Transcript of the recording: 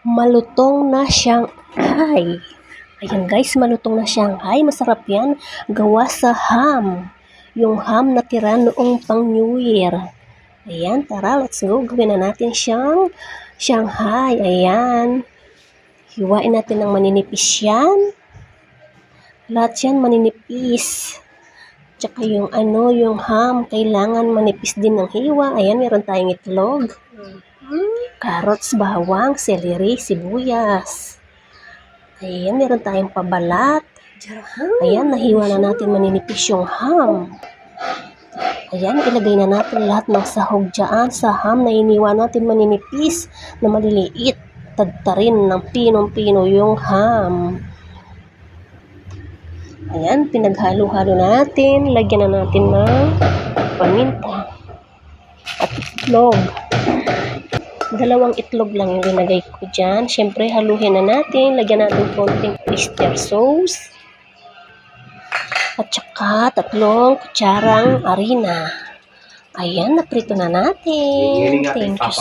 malutong na Shanghai. Ayan guys, malutong na Shanghai. Masarap yan. Gawa sa ham. Yung ham na tira noong pang New Year. Ayan, tara, let's go. Gawin na natin siyang Shanghai. Ayan. Hiwain natin ng maninipis yan. Lahat yan maninipis. Tsaka yung yung ham, kailangan manipis din ng hiwa. Ayan, meron tayong itlog. Carrots, bawang, celery, sibuyas. Ayan, meron tayong pabalat. Ayan, nahiwa na natin maninipis yung ham. Ayan, ilagay na natin lahat ng sahog dyan sa ham na iniwa natin maninipis na maliliit. Tagtarin ng pinong-pino yung ham. Ayan, pinaghalo-halo natin. Lagyan na natin ng paminta at itlog. 2 itlog lang yung linagay ko dyan. Siyempre, haluhin na natin. Lagyan natin konting oyster sauce. At saka 3 kutsarang harina. Ayan, naprito na natin. Thank you so much.